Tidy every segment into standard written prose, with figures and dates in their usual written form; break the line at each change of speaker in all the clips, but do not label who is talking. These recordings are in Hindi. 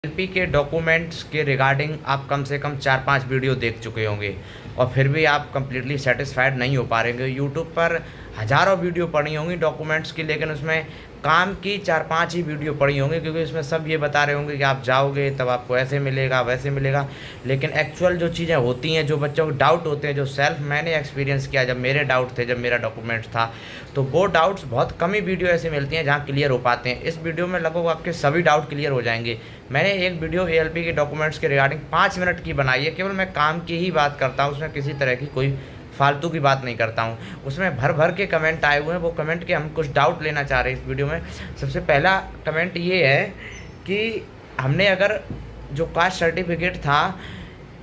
एलपी के डॉक्यूमेंट्स के रिगार्डिंग आप कम से कम 4-5 वीडियो देख चुके होंगे और फिर भी आप कंप्लीटली सेटिस्फाइड नहीं हो पा रहे होंगे। यूट्यूब पर हज़ारों वीडियो पड़ी होंगी डॉक्यूमेंट्स की, लेकिन उसमें काम की 4-5 ही वीडियो पड़ी होंगी, क्योंकि उसमें सब ये बता रहे होंगे कि आप जाओगे तब आपको ऐसे मिलेगा वैसे मिलेगा। लेकिन एक्चुअल जो चीज़ें होती हैं, जो बच्चों को डाउट होते हैं, जो सेल्फ मैंने एक्सपीरियंस किया जब मेरे डाउट थे, जब मेरा डॉक्यूमेंट्स था, तो वो डाउट्स बहुत कम ही वीडियो ऐसे मिलती हैं जहाँ क्लियर हो पाते हैं। इस वीडियो में लगभग आपके सभी डाउट क्लियर हो जाएंगे। मैंने एक वीडियो एएलपी के डॉक्यूमेंट्स के रिगार्डिंग 5 मिनट की बनाई है। केवल मैं काम की ही बात करता हूँ, उसमें किसी तरह की कोई फालतू की बात नहीं करता हूँ। उसमें भर भर के कमेंट आए हुए हैं, वो कमेंट के हम कुछ डाउट लेना चाह रहे हैं इस वीडियो में। सबसे पहला कमेंट ये है कि हमने अगर जो कास्ट सर्टिफिकेट था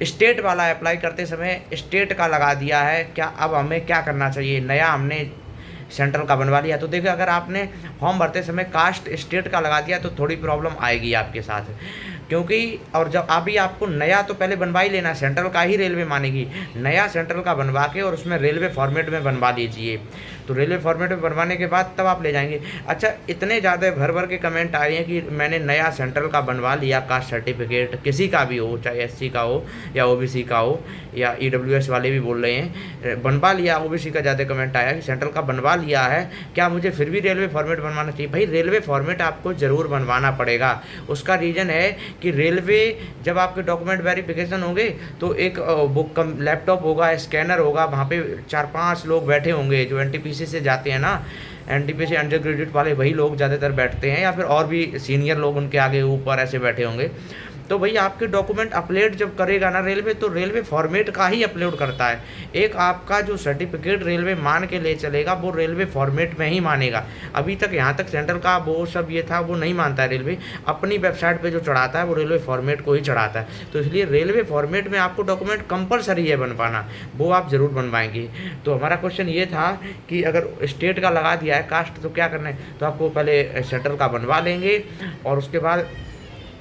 स्टेट वाला अप्लाई करते समय स्टेट का लगा दिया है, क्या अब हमें क्या करना चाहिए? नया हमने सेंट्रल का बनवा लिया। तो देखिए, अगर आपने फॉर्म भरते समय कास्ट स्टेट का लगा दिया तो थोड़ी प्रॉब्लम आएगी आपके साथ, क्योंकि और जब अभी आपको नया तो पहले बनवा ही लेना, सेंट्रल का ही रेलवे मानेगी। नया सेंट्रल का बनवा के और उसमें रेलवे फॉर्मेट में बनवा लीजिए। तो रेलवे फॉर्मेट में बनवाने के बाद तब आप ले जाएंगे। अच्छा, इतने ज़्यादा भर भर के कमेंट आए हैं कि मैंने नया सेंट्रल का बनवा लिया कास्ट सर्टिफिकेट, किसी का भी हो, चाहे एससी का हो या ओबीसी का हो, या ईडब्ल्यूएस वाले भी बोल रहे हैं बनवा लिया। ओबीसी का ज़्यादा कमेंट आया कि सेंट्रल का बनवा लिया है, क्या मुझे फिर भी रेलवे फॉर्मेट बनवाना चाहिए? भाई, रेलवे फॉर्मेट आपको ज़रूर बनवाना पड़ेगा। उसका रीज़न है कि रेलवे जब आपके डॉक्यूमेंट वेरिफिकेशन होंगे तो एक बुक लैपटॉप होगा, स्कैनर होगा, वहाँ पे 4-5 लोग बैठे होंगे जो एनटीपीसी से जाते हैं ना, एनटीपीसी अंडर ग्रेजुएट वाले वही लोग ज़्यादातर बैठते हैं, या फिर और भी सीनियर लोग उनके आगे ऊपर ऐसे बैठे होंगे। तो भाई, आपके डॉक्यूमेंट अपलोड जब करेगा ना रेलवे, तो रेलवे फॉर्मेट का ही अपलोड करता है। एक आपका जो सर्टिफिकेट रेलवे मान के ले चलेगा वो रेलवे फॉर्मेट में ही मानेगा। अभी तक यहाँ तक सेंट्रल का वो सब ये था, वो नहीं मानता है रेलवे। अपनी वेबसाइट पे जो चढ़ाता है वो रेलवे फॉर्मेट को ही चढ़ाता है। तो इसलिए रेलवे फॉर्मेट में आपको डॉक्यूमेंट कंपलसरी है बनवाना, वो आप ज़रूर बनवाएंगे। तो हमारा क्वेश्चन ये था कि अगर स्टेट का लगा दिया है कास्ट, तो क्या करना है? तो आपको पहले सेंट्रल का बनवा लेंगे और उसके बाद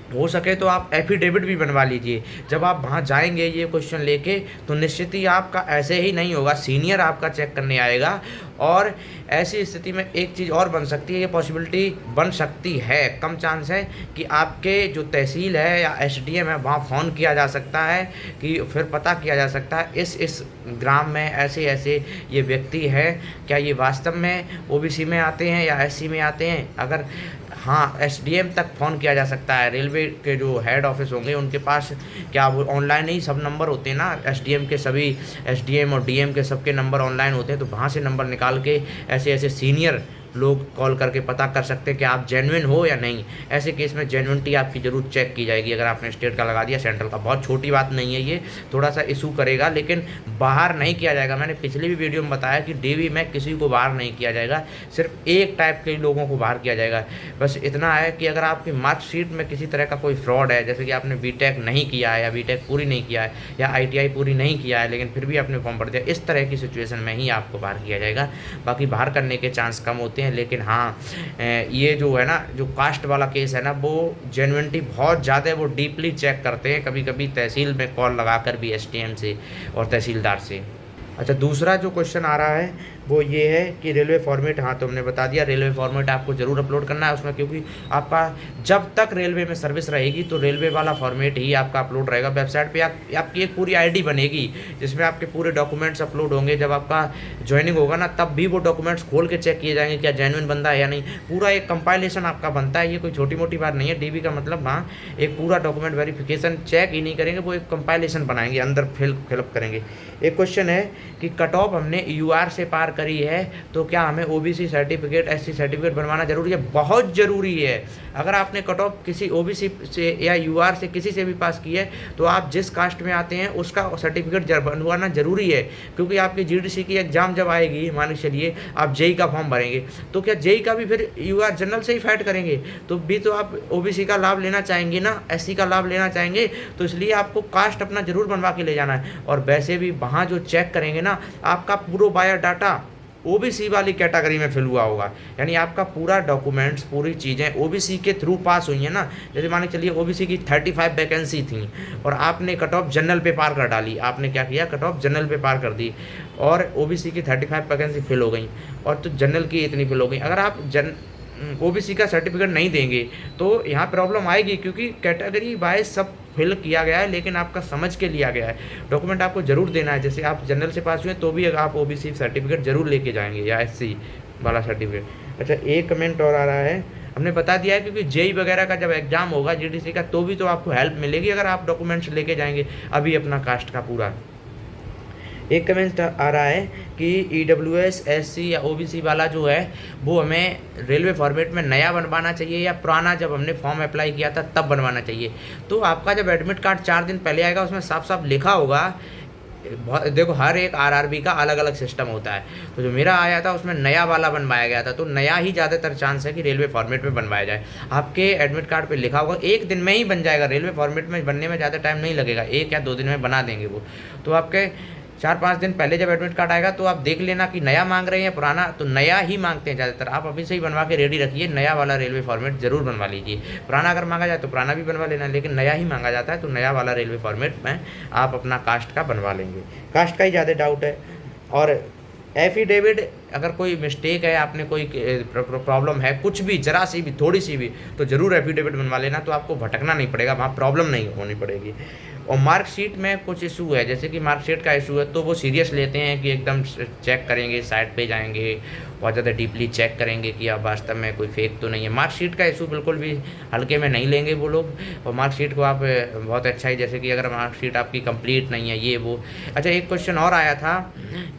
हो सके तो आप एफिडेविट भी बनवा लीजिए। जब आप वहाँ जाएंगे ये क्वेश्चन लेके, तो निश्चित ही आपका ऐसे ही नहीं होगा, सीनियर आपका चेक करने आएगा। और ऐसी स्थिति में एक चीज़ और बन सकती है, ये पॉसिबिलिटी बन सकती है, कम चांस है, कि आपके जो तहसील है या एसडीएम है वहाँ फ़ोन किया जा सकता है, कि फिर पता किया जा सकता है इस ग्राम में ऐसे ऐसे ये व्यक्ति है, क्या ये वास्तव में ओबीसी में आते हैं या एससी में आते हैं? अगर हाँ, एसडीएम तक फ़ोन किया जा सकता है। रेलवे के जो हेड ऑफिस होंगे उनके पास क्या वो ऑनलाइन ही सब नंबर होते हैं ना, एसडीएम के सभी, एसडीएम और डीएम के सबके नंबर ऑनलाइन होते हैं। तो वहाँ से नंबर निकाल के ऐसे ऐसे सीनियर लोग कॉल करके पता कर सकते हैं कि आप जेन्युइन हो या नहीं। ऐसे केस में जेन्युइनिटी आपकी ज़रूर चेक की जाएगी अगर आपने स्टेट का लगा दिया सेंट्रल का। बहुत छोटी बात नहीं है ये, थोड़ा सा इशू करेगा, लेकिन बाहर नहीं किया जाएगा। मैंने पिछली भी वीडियो में बताया कि डीवी में किसी को बाहर नहीं किया जाएगा, सिर्फ एक टाइप के लोगों को बाहर किया जाएगा। बस इतना है कि अगर आपकी मार्कशीट में किसी तरह का कोई फ्रॉड है, जैसे कि आपने बीटेक नहीं किया है या बीटेक पूरी नहीं किया है या आईटीआई पूरी नहीं किया है, लेकिन फिर भी आपने फॉर्म भर दिया, इस तरह की सिचुएशन में ही आपको बाहर किया जाएगा। बाकी बाहर करने के चांस कम होते हैं। लेकिन हाँ, ये जो है ना, जो कास्ट वाला केस है ना, वो जेन्युइनिटी बहुत ज़्यादा है, वो डीपली चेक करते हैं, कभी कभी तहसील में कॉल लगाकर भी एसडीएम से और तहसीलदार से। अच्छा, दूसरा जो क्वेश्चन आ रहा है वो ये है कि रेलवे फॉर्मेट, हाँ तो हमने बता दिया, रेलवे फॉर्मेट आपको ज़रूर अपलोड करना है उसमें, क्योंकि आपका जब तक रेलवे में सर्विस रहेगी तो रेलवे वाला फॉर्मेट ही आपका अपलोड रहेगा। वेबसाइट पे आपकी एक पूरी आईडी बनेगी जिसमें आपके पूरे डॉक्यूमेंट्स अपलोड होंगे। जब आपका ज्वाइनिंग होगा ना, तब भी वो डॉक्यूमेंट्स खोल के चेक किए जाएंगे क्या जेन्युइन बंदा है या नहीं। पूरा एक कंपाइलेशन आपका बनता है, ये कोई छोटी मोटी बात नहीं है। डीबी का मतलब हाँ, एक पूरा डॉक्यूमेंट वेरिफिकेशन चेक ही नहीं करेंगे, वो एक कंपाइलेशन बनाएंगे, अंदर फिलअप करेंगे। एक क्वेश्चन है कि कट ऑफ हमने यूआर से पार करी है, तो क्या हमें ओबीसी सर्टिफिकेट, एससी सर्टिफिकेट बनवाना जरूरी है? बहुत ज़रूरी है। अगर आपने कट ऑफ किसी ओबीसी से या यूआर से किसी से भी पास की है, तो आप जिस कास्ट में आते हैं उसका सर्टिफिकेट बनवाना जरूरी है। क्योंकि आपकी जीडीसी की एग्जाम जब आएगी, मान के चलिए आप जेई का फॉर्म भरेंगे, तो क्या जेई का भी फिर यूआर जनरल से ही फाइट करेंगे? तो भी तो आप ओबीसी का लाभ लेना चाहेंगे ना, एससी का लाभ लेना चाहेंगे, तो इसलिए आपको कास्ट अपना जरूर बनवा के ले जाना है। और वैसे भी वहाँ जो चेक करेंगे ना, आपका पूरा बायोडाटा ओबीसी वाली कैटेगरी में फिल हुआ होगा, यानी आपका पूरा डॉक्यूमेंट्स, पूरी चीज़ें ओबीसी के थ्रू पास हुई हैं ना। जैसे मान के चलिए ओबीसी की 35 वैकेंसी थी और आपने कट ऑफ जनरल पे पार कर डाली, आपने क्या किया, कट ऑफ जनरल पे पार कर दी और ओबीसी की 35 वैकेंसी फिल हो गई और तो जनरल की इतनी फिल हो गई। अगर आप ओबीसी का सर्टिफिकेट नहीं देंगे तो यहाँ प्रॉब्लम आएगी, क्योंकि कैटेगरी वाइज सब फिल किया गया है, लेकिन आपका समझ के लिया गया है। डॉक्यूमेंट आपको ज़रूर देना है, जैसे आप जनरल से पास हुए तो भी अगर आप ओबीसी सर्टिफिकेट ज़रूर लेके जाएंगे या एससी वाला सर्टिफिकेट। अच्छा, एक कमेंट और आ रहा है, हमने बता दिया है क्योंकि जेई वगैरह का जब एग्ज़ाम होगा जीडीसी का तो भी तो आपको हेल्प मिलेगी अगर आप डॉक्यूमेंट्स लेके जाएंगे अभी अपना कास्ट का पूरा। एक कमेंट आ रहा है कि ईडब्ल्यूएस एससी या ओबीसी वाला जो है वो हमें रेलवे फॉर्मेट में नया बनवाना चाहिए या पुराना जब हमने फॉर्म अप्लाई किया था तब बनवाना चाहिए। तो आपका जब एडमिट कार्ड 4 दिन पहले आएगा उसमें साफ साफ लिखा होगा, देखो हर एक आरआरबी का अलग अलग सिस्टम होता है, तो जो मेरा आया था उसमें नया वाला बनवाया गया था, तो नया ही ज़्यादातर चांस है कि रेलवे फॉर्मेट में बनवाया जाए। आपके एडमिट कार्ड पे लिखा होगा, 1 दिन में ही बन जाएगा, रेलवे फॉर्मेट में बनने में ज़्यादा टाइम नहीं लगेगा, 1 या 2 दिन में बना देंगे वो। तो आपके 4-5 दिन पहले जब एडमिट कार्ड आएगा तो आप देख लेना कि नया मांग रहे हैं पुराना, तो नया ही मांगते हैं ज़्यादातर। आप अभी से ही बनवा के रेडी रखिए, नया वाला रेलवे फॉर्मेट ज़रूर बनवा लीजिए। पुराना अगर मांगा जाए तो पुराना भी बनवा लेना, लेकिन नया ही मांगा जाता है तो नया वाला रेलवे फॉर्मेट में आप अपना कास्ट का बनवा लेंगे। कास्ट का ही ज़्यादा डाउट है। और एफिडेविट अगर कोई मिस्टेक है, आपने कोई प्रॉब्लम है कुछ भी ज़रा सी भी थोड़ी सी भी, तो ज़रूर एफिडेविट बनवा लेना, तो आपको भटकना नहीं पड़ेगा, वहाँ प्रॉब्लम नहीं होनी पड़ेगी। और मार्कशीट में कुछ इशू है, जैसे कि मार्कशीट का इशू है तो वो सीरियस लेते हैं कि एकदम चेक करेंगे, साइट पे जाएंगे, बहुत ज़्यादा डीपली चेक करेंगे कि अब वास्तव में कोई फेक तो नहीं है। मार्कशीट का इशू बिल्कुल भी हल्के में नहीं लेंगे वो लोग, और मार्कशीट को आप बहुत अच्छा ही, जैसे कि अगर मार्कशीट आपकी कंप्लीट नहीं है ये वो। अच्छा, एक क्वेश्चन और आया था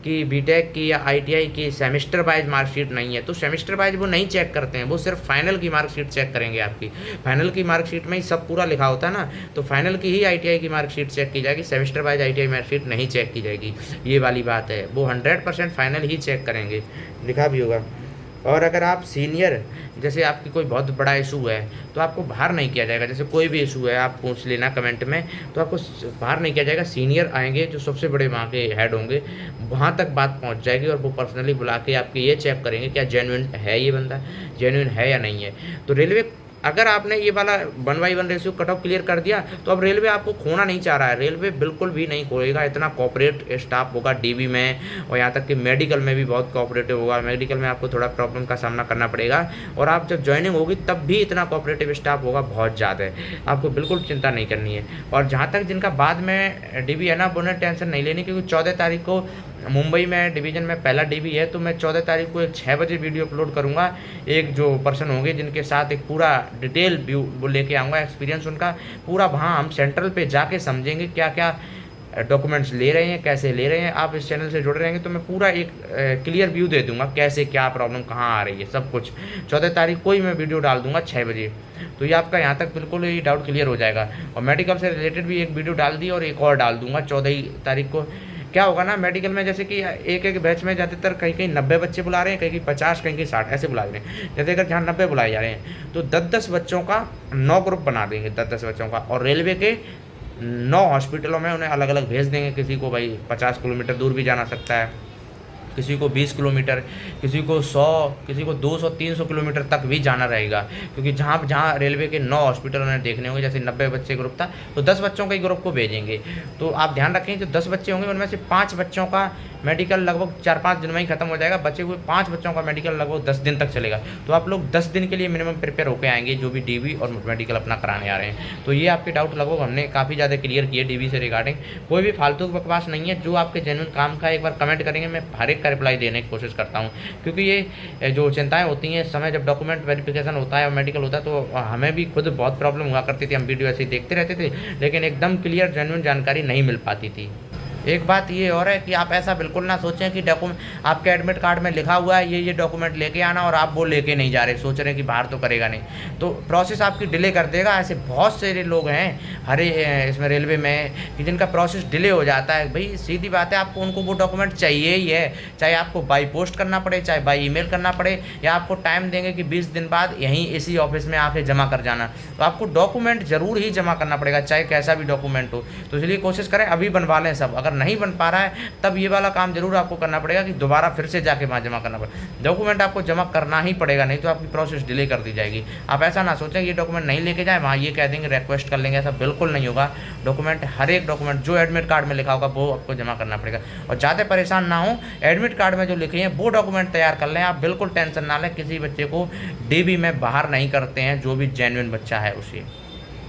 कि बीटेक की या आईटीआई की सेमेस्टर वाइज मार्कशीट नहीं है, तो सेमेस्टर वाइज वो नहीं चेक करते हैं, वो सिर्फ फाइनल की मार्कशीट चेक करेंगे आपकी। फाइनल की मार्कशीट में ही सब पूरा लिखा होता है ना, तो फाइनल की ही आईटीआई की मार्कशीट चेक की जाएगी, सेमेस्टर वाइज आईटीआई मार्कशीट नहीं चेक की जाएगी, ये वाली बात है। वो 100% फाइनल ही चेक करेंगे, लिखा भी होगा। और अगर आप सीनियर, जैसे आपकी कोई बहुत बड़ा इशू है तो आपको बाहर नहीं किया जाएगा, जैसे कोई भी इशू है आप पूछ लेना कमेंट में, तो आपको बाहर नहीं किया जाएगा। सीनियर आएंगे जो सबसे बड़े वहाँ के हेड होंगे, वहाँ तक बात पहुँच जाएगी और वो पर्सनली बुला के आपके ये चेक करेंगे क्या जेन्युइन है ये बंदा, जेन्युइन है या नहीं है। तो रेलवे, अगर आपने ये वाला 1/1 रेशियो कट ऑफ क्लियर कर दिया तो अब रेलवे आपको खोना नहीं चाह रहा है, रेलवे बिल्कुल भी नहीं खोएगा। इतना कॉपरेट स्टाफ होगा डीबी में, और यहाँ तक कि मेडिकल में भी बहुत कॉपरेटिव होगा। मेडिकल में आपको थोड़ा प्रॉब्लम का सामना करना पड़ेगा, और आप जब ज्वाइनिंग होगी तब भी इतना कॉपरेटिव स्टाफ होगा, बहुत ज़्यादा है, आपको बिल्कुल चिंता नहीं करनी है। और जहाँ तक जिनका बाद में डीबी है ना, वो उन्हें टेंशन नहीं लेनी, क्योंकि 14 तारीख को मुंबई में डिवीज़न में पहला डीबी है, तो मैं 14 तारीख को एक 6 बजे वीडियो अपलोड करूँगा। एक जो पर्सन होंगे जिनके साथ एक पूरा डिटेल व्यू वो लेके आऊँगा, एक्सपीरियंस उनका पूरा, वहाँ हम सेंट्रल पे जाके समझेंगे क्या क्या डॉक्यूमेंट्स ले रहे हैं, कैसे ले रहे हैं। आप इस चैनल से जुड़े रहेंगे तो मैं पूरा एक क्लियर व्यू दे दूंगा, कैसे क्या प्रॉब्लम कहाँ आ रही है, सब कुछ 14 तारीख को ही मैं वीडियो डाल दूंगा 6 बजे। तो ये आपका यहाँ तक बिल्कुल ही डाउट क्लियर हो जाएगा। और मेडिकल से रिलेटेड भी एक वीडियो डाल दी और एक और डाल दूंगा 14 तारीख को। क्या होगा ना, मेडिकल में जैसे कि एक एक बैच में ज़्यादातर कहीं कहीं 90 बच्चे बुला रहे हैं, कहीं कहीं 50, कहीं कहीं 60 ऐसे बुला रहे हैं। जैसे अगर जहाँ 90 बुलाए जा रहे हैं तो 10-10 बच्चों का 9 ग्रुप बना देंगे, 10-10 बच्चों का, और रेलवे के 9 हॉस्पिटलों में उन्हें अलग अलग भेज देंगे। किसी को भाई 50 किलोमीटर दूर भी जाना सकता है, किसी को 20 किलोमीटर, किसी को 100, किसी को 200-300 किलोमीटर तक भी जाना रहेगा, क्योंकि जहाँ जहाँ रेलवे के 9 हॉस्पिटल उन्हें देखने होंगे। जैसे 90 बच्चे ग्रुप था तो 10 बच्चों के ग्रुप को भेजेंगे। तो आप ध्यान रखें, जो 10 बच्चे होंगे उनमें से 5 बच्चों का मेडिकल लगभग 4-5 दिन में ही खत्म हो जाएगा, बचे हुए 5 बच्चों का मेडिकल लगभग 10 दिन तक चलेगा। तो आप लोग 10 दिन के लिए मिनिमम प्रिपेयर होकर आएंगे, जो भी डीबी और मेडिकल अपना कराने आ रहे हैं। तो ये आपके डाउट लगभग हमने काफ़ी ज़्यादा क्लियर किए डीबी से रिगार्डिंग। कोई भी फालतू बकवास नहीं है, जो आपके जेन्युइन काम का एक बार कमेंट करेंगे, मैं हर एक का रिप्लाई देने की कोशिश करता हूँ, क्योंकि ये जो चिंताएं होती हैं समय जब डॉक्यूमेंट वेरिफिकेशन होता है और मेडिकल होता है, तो हमें भी खुद बहुत प्रॉब्लम हुआ करती थी। हम वीडियो ऐसे ही देखते रहते थे, लेकिन एकदम क्लियर जेन्युइन जानकारी नहीं मिल पाती थी। एक बात ये और है कि आप ऐसा बिल्कुल ना सोचें कि डॉक्यूमेंट आपके एडमिट कार्ड में लिखा हुआ है ये डॉक्यूमेंट लेके आना, और आप वो लेके नहीं जा रहे, सोच रहे हैं कि बाहर तो करेगा नहीं, तो प्रोसेस आपकी डिले कर देगा। ऐसे बहुत सारे लोग हैं हरे इसमें रेलवे में कि जिनका प्रोसेस डिले हो जाता है। भाई सीधी बात है, आपको उनको वो डॉक्यूमेंट चाहिए ही है, चाहे आपको बाई पोस्ट करना पड़े, चाहे बाई ईमेल करना पड़े, या आपको टाइम देंगे कि 20 दिन बाद यहीं इसी ऑफिस में आके जमा कर जाना, तो आपको डॉक्यूमेंट ज़रूर ही जमा करना पड़ेगा, चाहे कैसा भी डॉक्यूमेंट हो। तो इसलिए कोशिश करें अभी बनवा लें सब, अगर नहीं बन पा रहा है तब ये वाला काम ज़रूर आपको करना पड़ेगा कि दोबारा फिर से जाके वहाँ जमा करना पड़ेगा। डॉक्यूमेंट आपको जमा करना ही पड़ेगा, नहीं तो आपकी प्रोसेस डिले कर दी जाएगी। आप ऐसा ना सोचें ये डॉक्यूमेंट नहीं लेके जाए, वहाँ ये कह देंगे रिक्वेस्ट कर लेंगे, ऐसा बिल्कुल नहीं होगा। डॉक्यूमेंट, हर एक डॉक्यूमेंट जो एडमिट कार्ड में लिखा होगा वो आपको जमा करना पड़ेगा। और ज़्यादा परेशान ना हो, एडमिट कार्ड में जो लिखे हैं वो डॉक्यूमेंट तैयार कर लें, आप बिल्कुल टेंशन ना लें। किसी बच्चे को डीबी में बाहर नहीं करते हैं, जो भी जेन्युइन बच्चा है उसे।